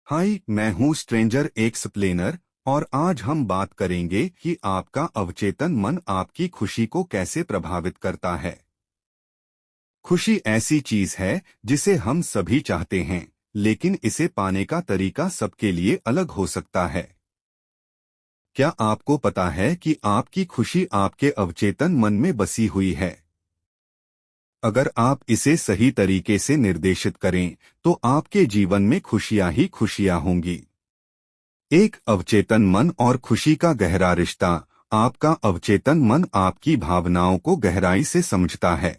हाय, मैं हूँ stranger explainer और आज हम बात करेंगे कि आपका अवचेतन मन आपकी खुशी को कैसे प्रभावित करता है। खुशी ऐसी चीज है जिसे हम सभी चाहते हैं, लेकिन इसे पाने का तरीका सबके लिए अलग हो सकता है। क्या आपको पता है कि आपकी खुशी आपके अवचेतन मन में बसी हुई है? अगर आप इसे सही तरीके से निर्देशित करें, तो आपके जीवन में खुशियां ही खुशियां होंगी। एक अवचेतन मन और खुशी का गहरा रिश्ता। आपका अवचेतन मन आपकी भावनाओं को गहराई से समझता है।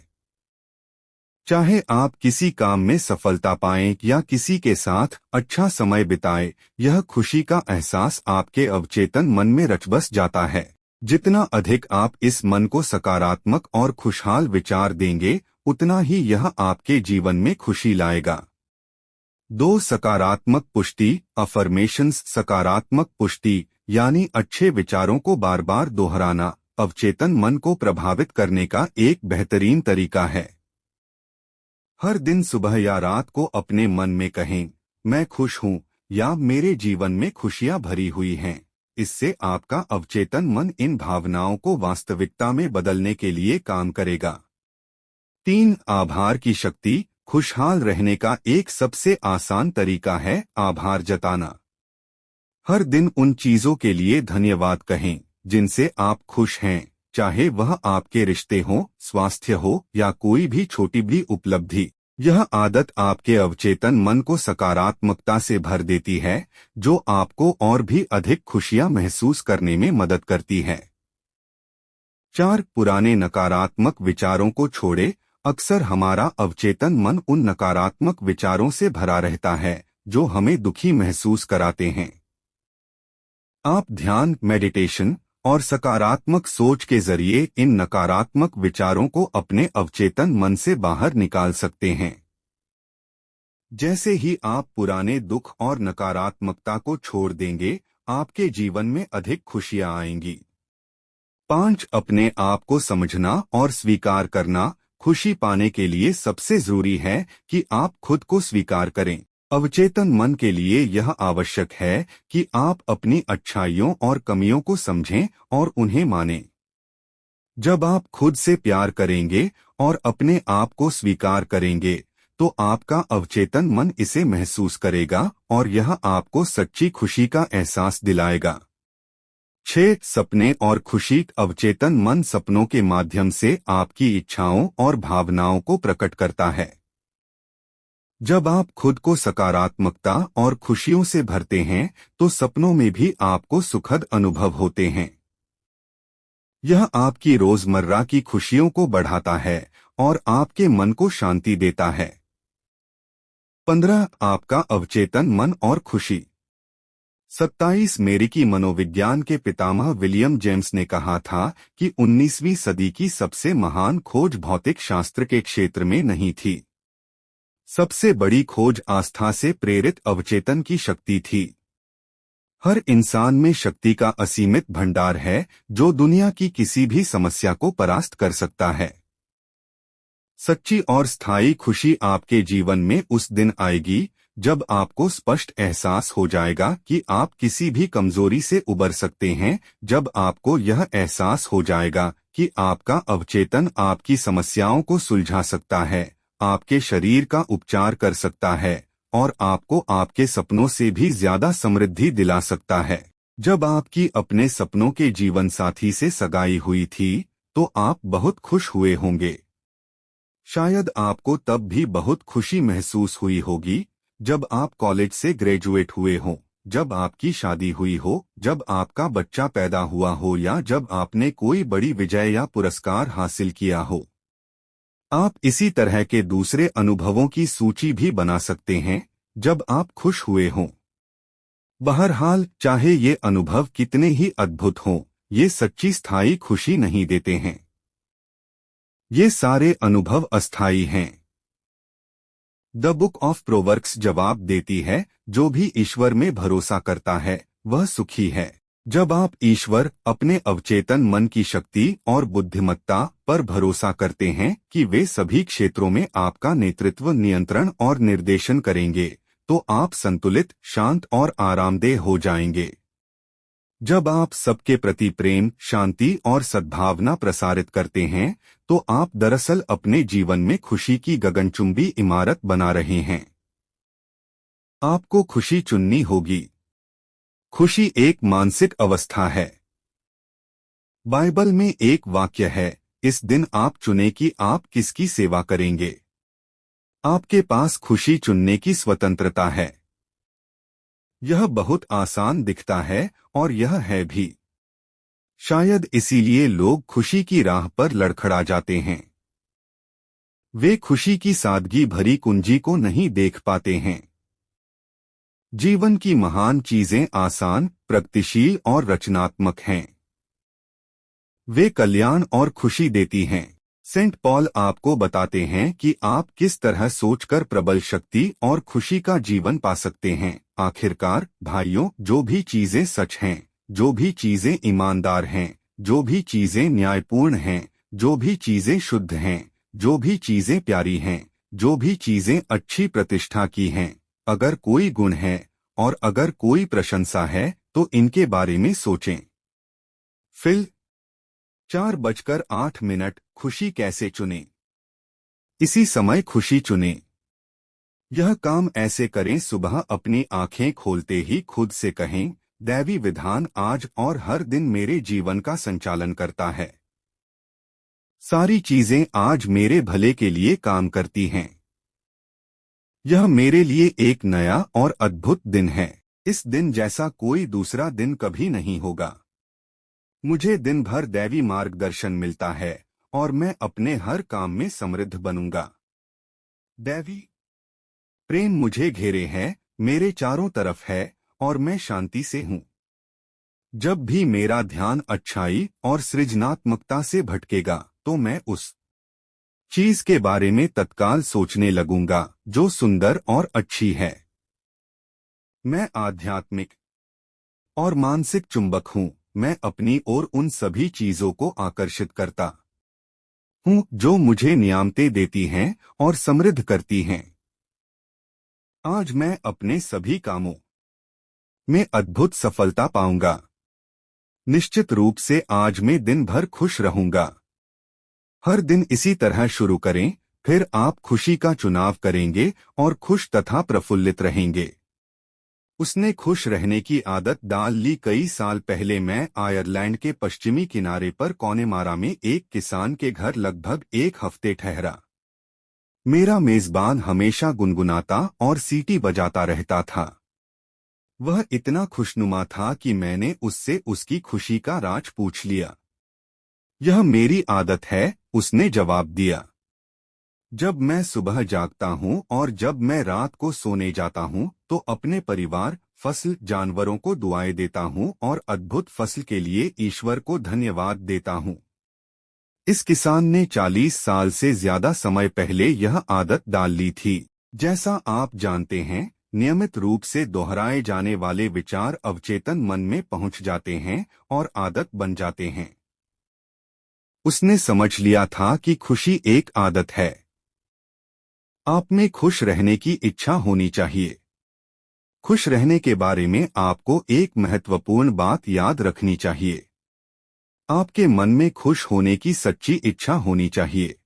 चाहे आप किसी काम में सफलता पाएं या किसी के साथ अच्छा समय बिताएं, यह खुशी का एहसास आपके अवचेतन मन में रच बस जाता है। जितना अधिक आप इस मन को सकारात्मक और खुशहाल विचार देंगे, उतना ही यह आपके जीवन में खुशी लाएगा। दो, सकारात्मक पुष्टि अफर्मेशंस। सकारात्मक पुष्टि यानी अच्छे विचारों को बार बार दोहराना अवचेतन मन को प्रभावित करने का एक बेहतरीन तरीका है। हर दिन सुबह या रात को अपने मन में कहें, मैं खुश हूँ या मेरे जीवन में खुशियाँ भरी हुई हैं। इससे आपका अवचेतन मन इन भावनाओं को वास्तविकता में बदलने के लिए काम करेगा। तीन, आभार की शक्ति। खुशहाल रहने का एक सबसे आसान तरीका है आभार जताना। हर दिन उन चीजों के लिए धन्यवाद कहें जिनसे आप खुश हैं, चाहे वह आपके रिश्ते हो, स्वास्थ्य हो या कोई भी छोटी भी उपलब्धि। यह आदत आपके अवचेतन मन को सकारात्मकता से भर देती है, जो आपको और भी अधिक खुशियां महसूस करने में मदद करती है। चार, पुराने नकारात्मक विचारों को छोड़े। अक्सर हमारा अवचेतन मन उन नकारात्मक विचारों से भरा रहता है जो हमें दुखी महसूस कराते हैं। आप ध्यान, मेडिटेशन और सकारात्मक सोच के जरिए इन नकारात्मक विचारों को अपने अवचेतन मन से बाहर निकाल सकते हैं। जैसे ही आप पुराने दुख और नकारात्मकता को छोड़ देंगे, आपके जीवन में अधिक खुशियां आएंगी। पांच, अपने आप को समझना और स्वीकार करना। खुशी पाने के लिए सबसे जरूरी है कि आप खुद को स्वीकार करें। अवचेतन मन के लिए यह आवश्यक है कि आप अपनी अच्छाइयों और कमियों को समझें और उन्हें मानें। जब आप खुद से प्यार करेंगे और अपने आप को स्वीकार करेंगे, तो आपका अवचेतन मन इसे महसूस करेगा और यह आपको सच्ची खुशी का एहसास दिलाएगा। 6, सपने और खुशी। अवचेतन मन सपनों के माध्यम से आपकी इच्छाओं और भावनाओं को प्रकट करता है। जब आप खुद को सकारात्मकता और खुशियों से भरते हैं, तो सपनों में भी आपको सुखद अनुभव होते हैं। यह आपकी रोजमर्रा की खुशियों को बढ़ाता है और आपके मन को शांति देता है। 15, आपका अवचेतन मन और खुशी। 27, अमेरिकी मनोविज्ञान के पितामह विलियम जेम्स ने कहा था कि 19वीं सदी की सबसे महान खोज भौतिक शास्त्र के क्षेत्र में नहीं थी। सबसे बड़ी खोज आस्था से प्रेरित अवचेतन की शक्ति थी। हर इंसान में शक्ति का असीमित भंडार है जो दुनिया की किसी भी समस्या को परास्त कर सकता है। सच्ची और स्थायी खुशी आपके जीवन में उस दिन आएगी जब आपको स्पष्ट एहसास हो जाएगा कि आप किसी भी कमजोरी से उबर सकते हैं, जब आपको यह एहसास हो जाएगा कि आपका अवचेतन आपकी समस्याओं को सुलझा सकता है, आपके शरीर का उपचार कर सकता है और आपको आपके सपनों से भी ज्यादा समृद्धि दिला सकता है। जब आपकी अपने सपनों के जीवन साथी से सगाई हुई थी, तो आप बहुत खुश हुए होंगे। शायद आपको तब भी बहुत खुशी महसूस हुई होगी जब आप कॉलेज से ग्रेजुएट हुए हो, जब आपकी शादी हुई हो, जब आपका बच्चा पैदा हुआ हो या जब आपने कोई बड़ी विजय या पुरस्कार हासिल किया हो। आप इसी तरह के दूसरे अनुभवों की सूची भी बना सकते हैं जब आप खुश हुए हों। बहरहाल, चाहे ये अनुभव कितने ही अद्भुत हों, ये सच्ची स्थायी खुशी नहीं देते हैं। ये सारे अनुभव अस्थायी हैं। द बुक ऑफ प्रोवर्ब्स जवाब देती है, जो भी ईश्वर में भरोसा करता है वह सुखी है। जब आप ईश्वर, अपने अवचेतन मन की शक्ति और बुद्धिमत्ता पर भरोसा करते हैं कि वे सभी क्षेत्रों में आपका नेतृत्व, नियंत्रण और निर्देशन करेंगे, तो आप संतुलित, शांत और आरामदेह हो जाएंगे। जब आप सबके प्रति प्रेम, शांति और सद्भावना प्रसारित करते हैं, तो आप दरअसल अपने जीवन में खुशी की गगनचुंबी इमारत बना रहे हैं। आपको खुशी चुननी होगी। खुशी एक मानसिक अवस्था है। बाइबल में एक वाक्य है, इस दिन आप चुनें कि आप किसकी सेवा करेंगे। आपके पास खुशी चुनने की स्वतंत्रता है। यह बहुत आसान दिखता है, और यह है भी। शायद इसीलिए लोग खुशी की राह पर लड़खड़ा जाते हैं। वे खुशी की सादगी भरी कुंजी को नहीं देख पाते हैं। जीवन की महान चीजें आसान, प्रगतिशील और रचनात्मक हैं। वे कल्याण और खुशी देती हैं। सेंट पॉल आपको बताते हैं कि आप किस तरह सोचकर प्रबल शक्ति और खुशी का जीवन पा सकते हैं। आखिरकार भाइयों, जो भी चीजें सच हैं, जो भी चीजें ईमानदार हैं, जो भी चीजें न्यायपूर्ण हैं, जो भी चीजें शुद्ध हैं, जो भी चीजें प्यारी हैं, जो भी चीजें अच्छी प्रतिष्ठा की हैं, अगर कोई गुण है और अगर कोई प्रशंसा है, तो इनके बारे में सोचें। फिल 4:08 खुशी कैसे चुनें? इसी समय खुशी चुनें। यह काम ऐसे करें, सुबह अपनी आंखें खोलते ही खुद से कहें, दैवी विधान आज और हर दिन मेरे जीवन का संचालन करता है। सारी चीजें आज मेरे भले के लिए काम करती हैं। यह मेरे लिए एक नया और अद्भुत दिन है। इस दिन जैसा कोई दूसरा दिन कभी नहीं होगा। मुझे दिन भर दैवी मार्गदर्शन मिलता है और मैं अपने हर काम में समृद्ध बनूंगा। दैवी प्रेम मुझे घेरे है, मेरे चारों तरफ है, और मैं शांति से हूँ। जब भी मेरा ध्यान अच्छाई और सृजनात्मकता से भटकेगा, तो मैं उस चीज के बारे में तत्काल सोचने लगूंगा जो सुंदर और अच्छी है। मैं आध्यात्मिक और मानसिक चुंबक हूँ। मैं अपनी ओर उन सभी चीजों को आकर्षित करता हूँ जो मुझे नियामतें देती हैं और समृद्ध करती हैं। आज मैं अपने सभी कामों में अद्भुत सफलता पाऊंगा। निश्चित रूप से आज मैं दिन भर खुश रहूंगा। हर दिन इसी तरह शुरू करें, फिर आप खुशी का चुनाव करेंगे और खुश तथा प्रफुल्लित रहेंगे। उसने खुश रहने की आदत डाल ली। कई साल पहले मैं आयरलैंड के पश्चिमी किनारे पर कॉनेमारा में एक किसान के घर लगभग एक हफ्ते ठहरा। मेरा मेजबान हमेशा गुनगुनाता और सीटी बजाता रहता था। वह इतना खुशनुमा था कि मैंने उससे उसकी खुशी का राज पूछ लिया। यह मेरी आदत है, उसने जवाब दिया। जब मैं सुबह जागता हूँ और जब मैं रात को सोने जाता हूँ, तो अपने परिवार, फसल, जानवरों को दुआएं देता हूँ और अद्भुत फसल के लिए ईश्वर को धन्यवाद देता हूँ। इस किसान ने 40 साल से ज्यादा समय पहले यह आदत डाल ली थी। जैसा आप जानते हैं, नियमित रूप से दोहराए जाने वाले विचार अवचेतन मन में पहुंच जाते हैं और आदत बन जाते हैं। उसने समझ लिया था कि खुशी एक आदत है। आप में खुश रहने की इच्छा होनी चाहिए। खुश रहने के बारे में आपको एक महत्वपूर्ण बात याद रखनी चाहिए। आपके मन में खुश होने की सच्ची इच्छा होनी चाहिए।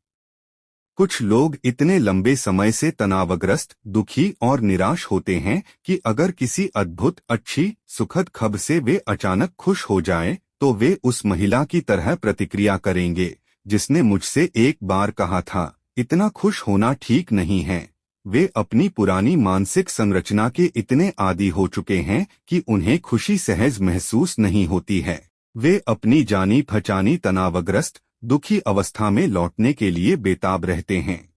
कुछ लोग इतने लंबे समय से तनावग्रस्त, दुखी और निराश होते हैं कि अगर किसी अद्भुत, अच्छी, सुखद खबर से वे अचानक खुश हो जाएं, तो वे उस महिला की तरह प्रतिक्रिया करेंगे जिसने मुझसे एक बार कहा था, इतना खुश होना ठीक नहीं है। वे अपनी पुरानी मानसिक संरचना के इतने आदी हो चुके हैं कि उन्हें खुशी सहज महसूस नहीं होती है। वे अपनी जानी पहचानी तनावग्रस्त, दुखी अवस्था में लौटने के लिए बेताब रहते हैं।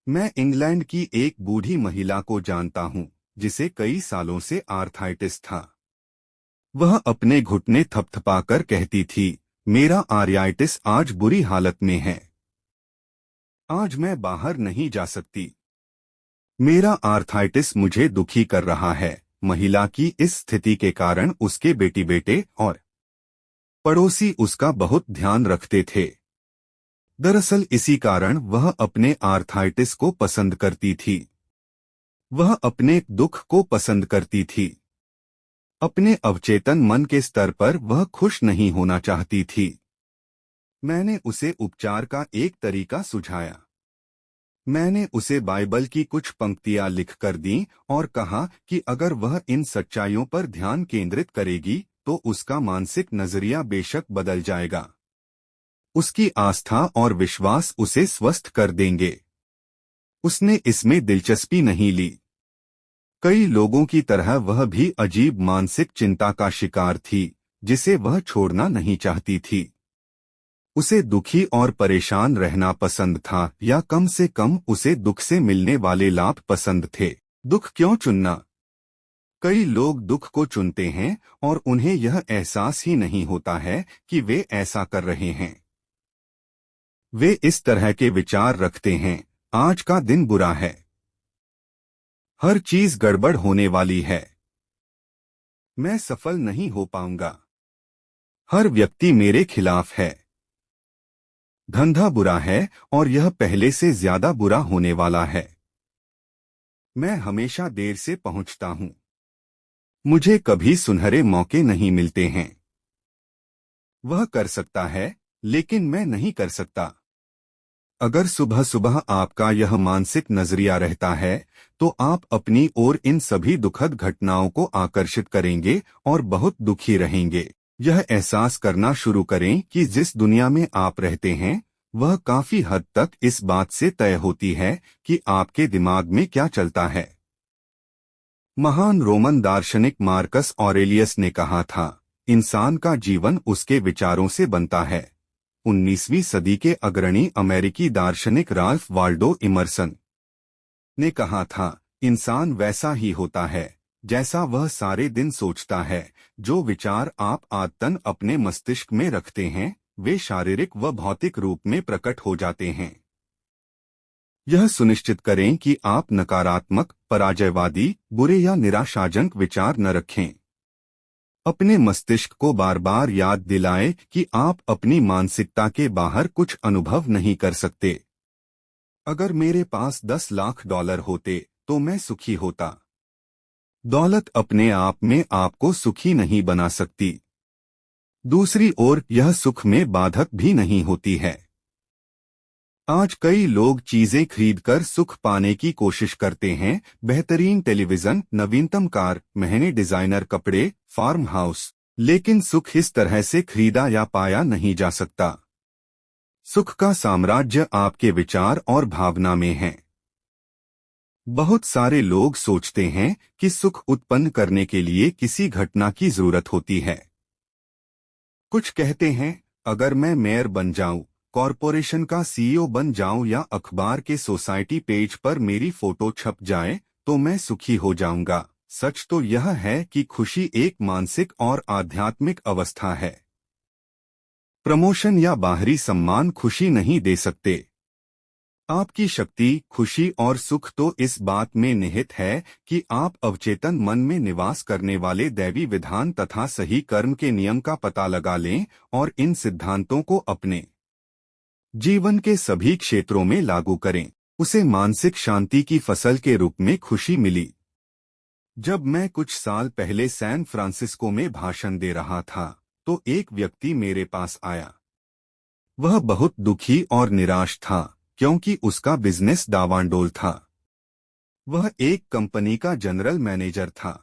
मैं इंग्लैंड की एक बूढ़ी महिला को जानता हूं, जिसे कई सालों से आर्थराइटिस था। वह अपने घुटने थपथपाकर कहती थी, मेरा आर्थराइटिस आज बुरी हालत में है। आज मैं बाहर नहीं जा सकती। मेरा आर्थराइटिस मुझे दुखी कर रहा है। महिला की इस स्थिति के कारण उसके बेटे और पड़ोसी उसका बहुत ध्यान रखते थे। दरअसल इसी कारण वह अपने आर्थराइटिस को पसंद करती थी। वह अपने दुख को पसंद करती थी। अपने अवचेतन मन के स्तर पर वह खुश नहीं होना चाहती थी। मैंने उसे उपचार का एक तरीका सुझाया। मैंने उसे बाइबल की कुछ पंक्तियां लिख कर दी और कहा कि अगर वह इन सच्चाइयों पर ध्यान केंद्रित करेगी तो उसका मानसिक नजरिया बेशक बदल जाएगा। उसकी आस्था और विश्वास उसे स्वस्थ कर देंगे। उसने इसमें दिलचस्पी नहीं ली। कई लोगों की तरह वह भी अजीब मानसिक चिंता का शिकार थी, जिसे वह छोड़ना नहीं चाहती थी। उसे दुखी और परेशान रहना पसंद था, या कम से कम उसे दुख से मिलने वाले लाभ पसंद थे। दुख क्यों चुनना? कई लोग दुख को चुनते हैं और उन्हें यह एहसास ही नहीं होता है कि वे ऐसा कर रहे हैं। वे इस तरह के विचार रखते हैं, आज का दिन बुरा है, हर चीज गड़बड़ होने वाली है, मैं सफल नहीं हो पाऊंगा, हर व्यक्ति मेरे खिलाफ है, धंधा बुरा है और यह पहले से ज्यादा बुरा होने वाला है, मैं हमेशा देर से पहुंचता हूं, मुझे कभी सुनहरे मौके नहीं मिलते हैं। वह कर सकता है लेकिन मैं नहीं कर सकता। अगर सुबह सुबह आपका यह मानसिक नजरिया रहता है तो आप अपनी ओर इन सभी दुखद घटनाओं को आकर्षित करेंगे और बहुत दुखी रहेंगे। यह एहसास करना शुरू करें कि जिस दुनिया में आप रहते हैं वह काफी हद तक इस बात से तय होती है कि आपके दिमाग में क्या चलता है। महान रोमन दार्शनिक मार्कस ऑरेलियस ने कहा था, इंसान का जीवन उसके विचारों से बनता है। 19वीं सदी के अग्रणी अमेरिकी दार्शनिक राल्फ वाल्डो इमर्सन ने कहा था, इंसान वैसा ही होता है जैसा वह सारे दिन सोचता है। जो विचार आप आदतन अपने मस्तिष्क में रखते हैं वे शारीरिक व भौतिक रूप में प्रकट हो जाते हैं। यह सुनिश्चित करें कि आप नकारात्मक, पराजयवादी, बुरे या निराशाजनक विचार न रखें। अपने मस्तिष्क को बार बार याद दिलाएं कि आप अपनी मानसिकता के बाहर कुछ अनुभव नहीं कर सकते। अगर मेरे पास 10 लाख डॉलर होते तो मैं सुखी होता। दौलत अपने आप में आपको सुखी नहीं बना सकती। दूसरी ओर यह सुख में बाधक भी नहीं होती है। आज कई लोग चीजें खरीदकर सुख पाने की कोशिश करते हैं, बेहतरीन टेलीविजन, नवीनतम कार, महंगे डिजाइनर कपड़े, फार्म हाउस, लेकिन सुख इस तरह से खरीदा या पाया नहीं जा सकता। सुख का साम्राज्य आपके विचार और भावना में है। बहुत सारे लोग सोचते हैं कि सुख उत्पन्न करने के लिए किसी घटना की जरूरत होती है। कुछ कहते हैं, अगर मैं मेयर बन जाऊं, कॉरपोरेशन का सीईओ बन जाऊं या अखबार के सोसाइटी पेज पर मेरी फोटो छप जाए तो मैं सुखी हो जाऊंगा। सच तो यह है कि खुशी एक मानसिक और आध्यात्मिक अवस्था है। प्रमोशन या बाहरी सम्मान खुशी नहीं दे सकते। आपकी शक्ति, खुशी और सुख तो इस बात में निहित है कि आप अवचेतन मन में निवास करने वाले दैवी विधान तथा सही कर्म के नियम का पता लगा लें और इन सिद्धांतों को अपने जीवन के सभी क्षेत्रों में लागू करें। उसे मानसिक शांति की फसल के रूप में खुशी मिली। जब मैं कुछ साल पहले सैन फ्रांसिस्को में भाषण दे रहा था तो एक व्यक्ति मेरे पास आया। वह बहुत दुखी और निराश था क्योंकि उसका बिजनेस डावांडोल था। वह एक कंपनी का जनरल मैनेजर था।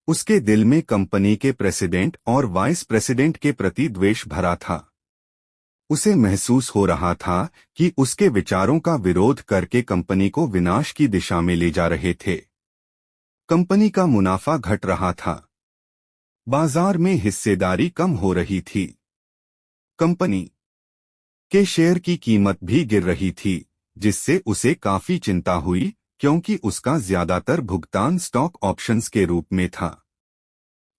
उसके दिल में कंपनी के प्रेसिडेंट और वाइस प्रेसिडेंट के प्रति द्वेष भरा था। उसे महसूस हो रहा था कि उसके विचारों का विरोध करके कंपनी को विनाश की दिशा में ले जा रहे थे। कंपनी का मुनाफा घट रहा था। बाजार में हिस्सेदारी कम हो रही थी। कंपनी के शेयर की कीमत भी गिर रही थी, जिससे उसे काफी चिंता हुई क्योंकि उसका ज्यादातर भुगतान स्टॉक ऑप्शंस के रूप में था।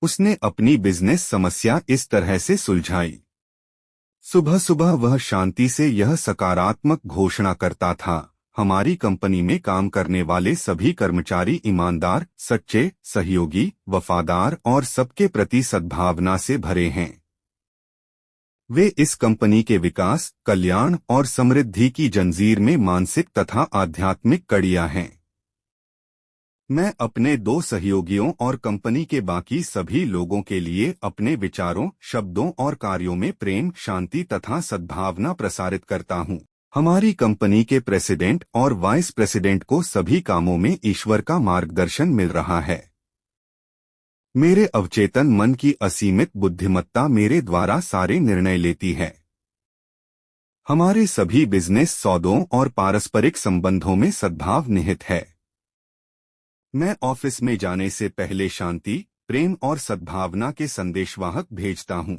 उसने अपनी बिजनेस समस्या इस तरह से सुलझाई। सुबह सुबह वह शांति से यह सकारात्मक घोषणा करता था, हमारी कंपनी में काम करने वाले सभी कर्मचारी ईमानदार, सच्चे, सहयोगी, वफादार और सबके प्रति सद्भावना से भरे हैं। वे इस कंपनी के विकास, कल्याण और समृद्धि की जंजीर में मानसिक तथा आध्यात्मिक कड़ियां हैं। मैं अपने 2 सहयोगियों और कंपनी के बाकी सभी लोगों के लिए अपने विचारों, शब्दों और कार्यों में प्रेम, शांति तथा सद्भावना प्रसारित करता हूँ। हमारी कंपनी के प्रेसिडेंट और वाइस प्रेसिडेंट को सभी कामों में ईश्वर का मार्गदर्शन मिल रहा है। मेरे अवचेतन मन की असीमित बुद्धिमत्ता मेरे द्वारा सारे निर्णय लेती है। हमारे सभी बिजनेस सौदों और पारस्परिक संबंधों में सद्भाव निहित है। मैं ऑफिस में जाने से पहले शांति, प्रेम और सद्भावना के संदेशवाहक भेजता हूँ।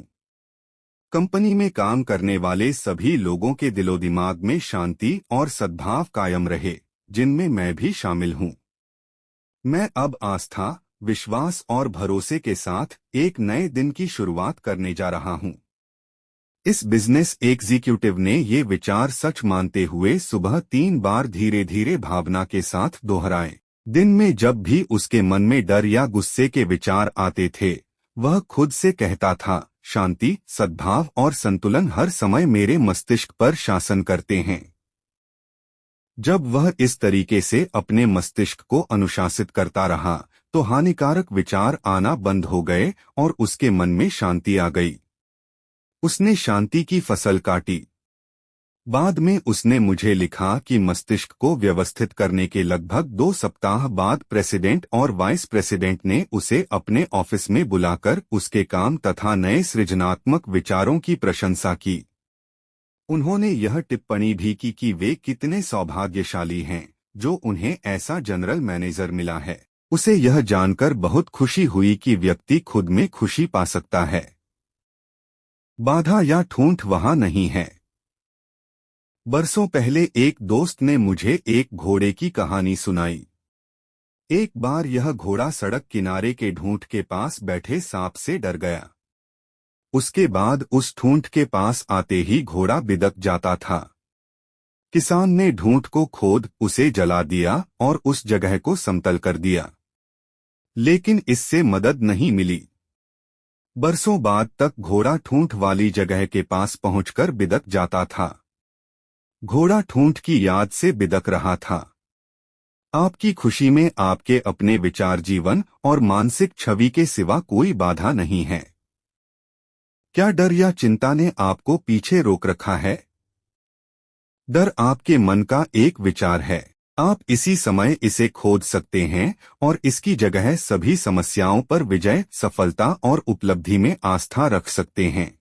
कंपनी में काम करने वाले सभी लोगों के दिलो दिमाग में शांति और सद्भाव कायम रहे, जिनमें मैं भी शामिल हूँ। मैं अब आस्था, विश्वास और भरोसे के साथ एक नए दिन की शुरुआत करने जा रहा हूँ। इस बिजनेस एग्जीक्यूटिव ने ये विचार सच मानते हुए सुबह 3 बार धीरे धीरे भावना के साथ दोहराए। दिन में जब भी उसके मन में डर या गुस्से के विचार आते थे, वह खुद से कहता था, शांति, सद्भाव और संतुलन हर समय मेरे मस्तिष्क पर शासन करते हैं। जब वह इस तरीके से अपने मस्तिष्क को अनुशासित करता रहा, तो हानिकारक विचार आना बंद हो गए और उसके मन में शांति आ गई। उसने शांति की फसल काटी। बाद में उसने मुझे लिखा कि मस्तिष्क को व्यवस्थित करने के लगभग 2 सप्ताह बाद प्रेसिडेंट और वाइस प्रेसिडेंट ने उसे अपने ऑफिस में बुलाकर उसके काम तथा नए सृजनात्मक विचारों की प्रशंसा की। उन्होंने यह टिप्पणी भी की कि वे कितने सौभाग्यशाली हैं जो उन्हें ऐसा जनरल मैनेजर मिला है। उसे यह जानकर बहुत खुशी हुई कि व्यक्ति खुद में खुशी पा सकता है। बाधा या ठूंठ वहां नहीं है। बरसों पहले एक दोस्त ने मुझे एक घोड़े की कहानी सुनाई। एक बार यह घोड़ा सड़क किनारे के ढूंठ के पास बैठे सांप से डर गया। उसके बाद उस ढूंठ के पास आते ही घोड़ा बिदक जाता था। किसान ने ढूंठ को खोद उसे जला दिया और उस जगह को समतल कर दिया, लेकिन इससे मदद नहीं मिली। बरसों बाद तक घोड़ा ढूंठ वाली जगह के पास पहुंचकर बिदक जाता था। घोड़ा ढूंठ की याद से बिदक रहा था। आपकी खुशी में आपके अपने विचार, जीवन और मानसिक छवि के सिवा कोई बाधा नहीं है। क्या डर या चिंता ने आपको पीछे रोक रखा है? डर आपके मन का एक विचार है। आप इसी समय इसे खोद सकते हैं और इसकी जगह सभी समस्याओं पर विजय, सफलता और उपलब्धि में आस्था रख सकते हैं।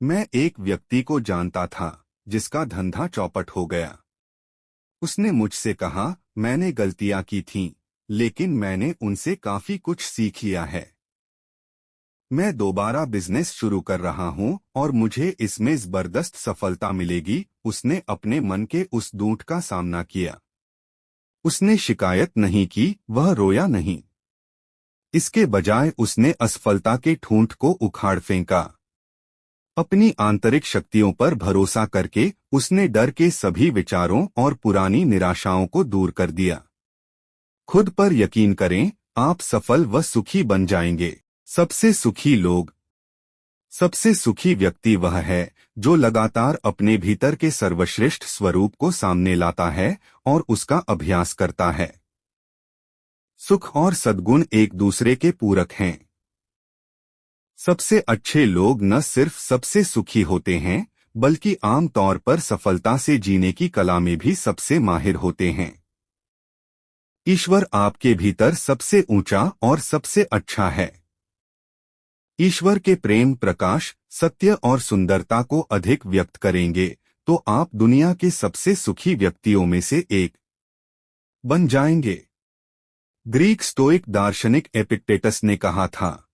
मैं एक व्यक्ति को जानता था जिसका धंधा चौपट हो गया। उसने मुझसे कहा, मैंने गलतियां की थीं, लेकिन मैंने उनसे काफी कुछ सीख लिया है। मैं दोबारा बिजनेस शुरू कर रहा हूं और मुझे इसमें जबरदस्त सफलता मिलेगी। उसने अपने मन के उस ढूंठ का सामना किया। उसने शिकायत नहीं की, वह रोया नहीं। इसके बजाय उसने असफलता के ढूंठ को उखाड़ फेंका। अपनी आंतरिक शक्तियों पर भरोसा करके उसने डर के सभी विचारों और पुरानी निराशाओं को दूर कर दिया। खुद पर यकीन करें, आप सफल व सुखी बन जाएंगे। सबसे सुखी व्यक्ति वह है जो लगातार अपने भीतर के सर्वश्रेष्ठ स्वरूप को सामने लाता है और उसका अभ्यास करता है। सुख और सद्गुण एक दूसरे के पूरक हैं। सबसे अच्छे लोग न सिर्फ सबसे सुखी होते हैं, बल्कि आम तौर पर सफलता से जीने की कला में भी सबसे माहिर होते हैं। ईश्वर आपके भीतर सबसे ऊंचा और सबसे अच्छा है। ईश्वर के प्रेम, प्रकाश, सत्य और सुंदरता को अधिक व्यक्त करेंगे तो आप दुनिया के सबसे सुखी व्यक्तियों में से एक बन जाएंगे। ग्रीक स्टोइक दार्शनिक एपिक्टेटस ने कहा था,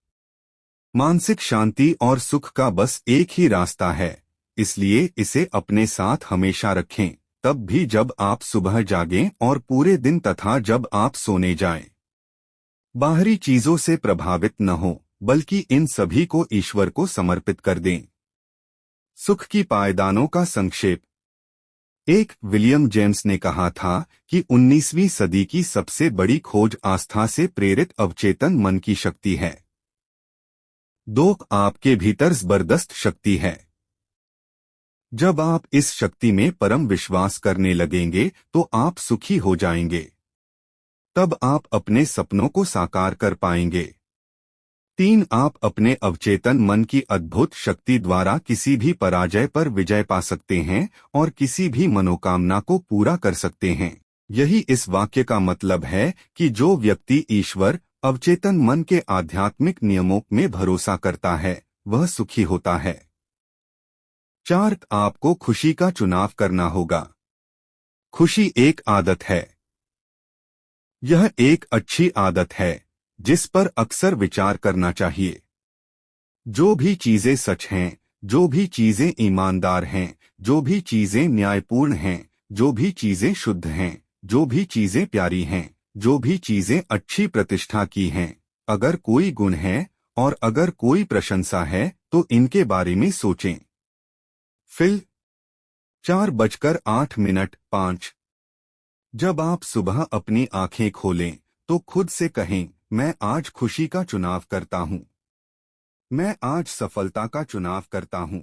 मानसिक शांति और सुख का बस एक ही रास्ता है, इसलिए इसे अपने साथ हमेशा रखें, तब भी जब आप सुबह जागें और पूरे दिन तथा जब आप सोने जाएं। बाहरी चीजों से प्रभावित न हो, बल्कि इन सभी को ईश्वर को समर्पित कर दें। सुख की पायदानों का संक्षेप। एक विलियम जेम्स ने कहा था कि 19वीं सदी की सबसे बड़ी खोज आस्था से प्रेरित अवचेतन मन की शक्ति है। 2. आपके भीतर जबरदस्त शक्ति है। जब आप इस शक्ति में परम विश्वास करने लगेंगे तो आप सुखी हो जाएंगे। तब आप अपने सपनों को साकार कर पाएंगे। 3. आप अपने अवचेतन मन की अद्भुत शक्ति द्वारा किसी भी पराजय पर विजय पा सकते हैं और किसी भी मनोकामना को पूरा कर सकते हैं। यही इस वाक्य का मतलब है कि जो व्यक्ति ईश्वर, अवचेतन मन के आध्यात्मिक नियमों में भरोसा करता है, वह सुखी होता है। 4. आपको खुशी का चुनाव करना होगा। खुशी एक आदत है। यह एक अच्छी आदत है जिस पर अक्सर विचार करना चाहिए। जो भी चीजें सच हैं, जो भी चीजें ईमानदार हैं, जो भी चीजें न्यायपूर्ण हैं, जो भी चीजें शुद्ध हैं, जो भी चीजें प्यारी हैं, जो भी चीजें अच्छी प्रतिष्ठा की हैं, अगर कोई गुण है और अगर कोई प्रशंसा है तो इनके बारे में सोचें। फिल 4:08 जब आप सुबह अपनी आंखें खोलें तो खुद से कहें, मैं आज खुशी का चुनाव करता हूं। मैं आज सफलता का चुनाव करता हूं।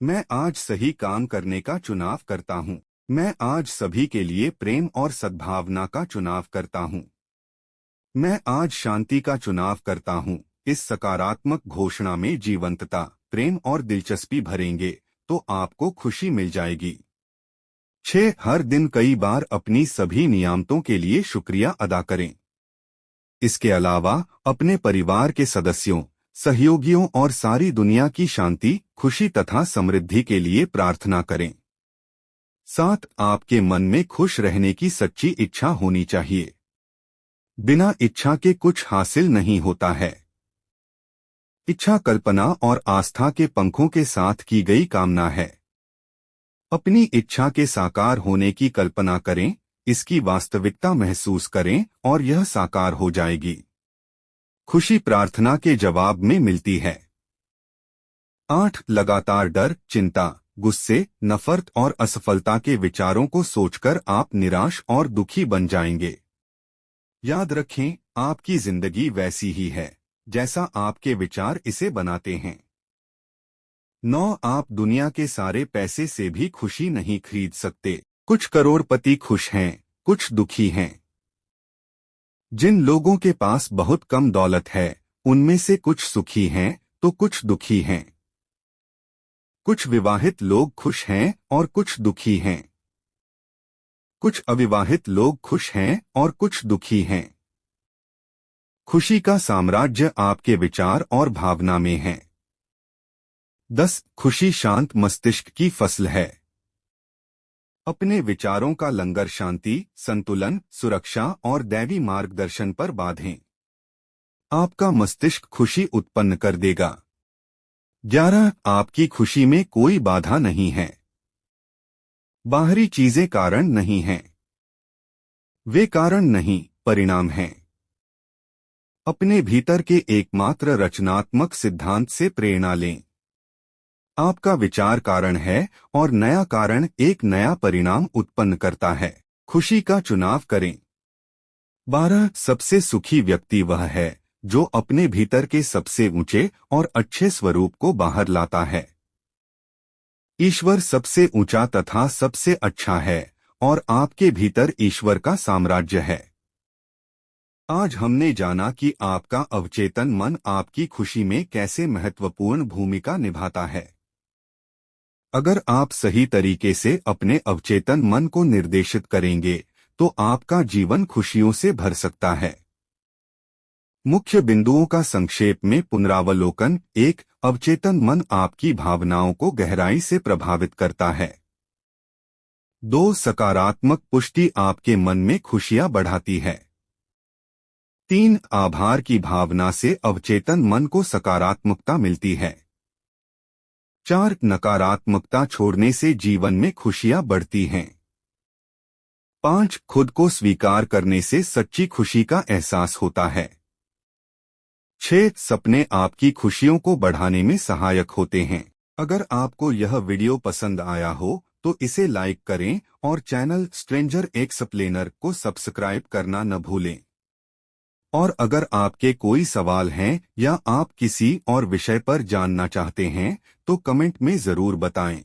मैं आज सही काम करने का चुनाव करता हूं। मैं आज सभी के लिए प्रेम और सद्भावना का चुनाव करता हूं। मैं आज शांति का चुनाव करता हूं। इस सकारात्मक घोषणा में जीवंतता, प्रेम और दिलचस्पी भरेंगे तो आपको खुशी मिल जाएगी। 6. हर दिन कई बार अपनी सभी नियामतों के लिए शुक्रिया अदा करें। इसके अलावा अपने परिवार के सदस्यों, सहयोगियों और सारी दुनिया की शांति, खुशी तथा समृद्धि के लिए प्रार्थना करें। 7. आपके मन में खुश रहने की सच्ची इच्छा होनी चाहिए। बिना इच्छा के कुछ हासिल नहीं होता है। इच्छा कल्पना और आस्था के पंखों के साथ की गई कामना है। अपनी इच्छा के साकार होने की कल्पना करें, इसकी वास्तविकता महसूस करें और यह साकार हो जाएगी। खुशी प्रार्थना के जवाब में मिलती है। 8. लगातार डर, चिंता, गुस्से, नफरत और असफलता के विचारों को सोचकर आप निराश और दुखी बन जाएंगे। याद रखें, आपकी जिंदगी वैसी ही है जैसा आपके विचार इसे बनाते हैं। 9. आप दुनिया के सारे पैसे से भी खुशी नहीं खरीद सकते। कुछ करोड़पति खुश हैं, कुछ दुखी हैं। जिन लोगों के पास बहुत कम दौलत है, उनमें से कुछ सुखी हैं तो कुछ दुखी हैं। कुछ विवाहित लोग खुश हैं और कुछ दुखी हैं। कुछ अविवाहित लोग खुश हैं और कुछ दुखी हैं। खुशी का साम्राज्य आपके विचार और भावना में है। 10. खुशी शांत मस्तिष्क की फसल है। अपने विचारों का लंगर शांति, संतुलन, सुरक्षा और दैवी मार्गदर्शन पर बांधें। आपका मस्तिष्क खुशी उत्पन्न कर देगा। 11. आपकी खुशी में कोई बाधा नहीं है। बाहरी चीजें कारण नहीं हैं। वे कारण नहीं, परिणाम हैं। अपने भीतर के एकमात्र रचनात्मक सिद्धांत से प्रेरणा लें। आपका विचार कारण है और नया कारण एक नया परिणाम उत्पन्न करता है। खुशी का चुनाव करें। 12. सबसे सुखी व्यक्ति वह है जो अपने भीतर के सबसे ऊंचे और अच्छे स्वरूप को बाहर लाता है। ईश्वर सबसे ऊंचा तथा सबसे अच्छा है और आपके भीतर ईश्वर का साम्राज्य है। आज हमने जाना कि आपका अवचेतन मन आपकी खुशी में कैसे महत्वपूर्ण भूमिका निभाता है। अगर आप सही तरीके से अपने अवचेतन मन को निर्देशित करेंगे तो आपका जीवन खुशियों से भर सकता है। मुख्य बिंदुओं का संक्षेप में पुनरावलोकन। 1. अवचेतन मन आपकी भावनाओं को गहराई से प्रभावित करता है। 2. सकारात्मक पुष्टि आपके मन में खुशियां बढ़ाती है। 3. आभार की भावना से अवचेतन मन को सकारात्मकता मिलती है। 4. नकारात्मकता छोड़ने से जीवन में खुशियां बढ़ती हैं। 5. खुद को स्वीकार करने से सच्ची खुशी का एहसास होता है। 6. सपने आपकी खुशियों को बढ़ाने में सहायक होते हैं। अगर आपको यह वीडियो पसंद आया हो तो इसे लाइक करें और चैनल स्ट्रेंजर एक्सप्लेनर को सब्सक्राइब करना न भूलें। और अगर आपके कोई सवाल हैं या आप किसी और विषय पर जानना चाहते हैं तो कमेंट में जरूर बताएं।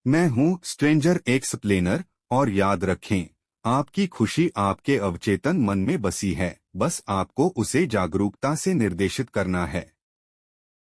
मैं हूं स्ट्रेंजर एक्सप्लेनर और याद रखें, आपकी खुशी आपके अवचेतन मन में बसी है, बस आपको उसे जागरूकता से निर्देशित करना है।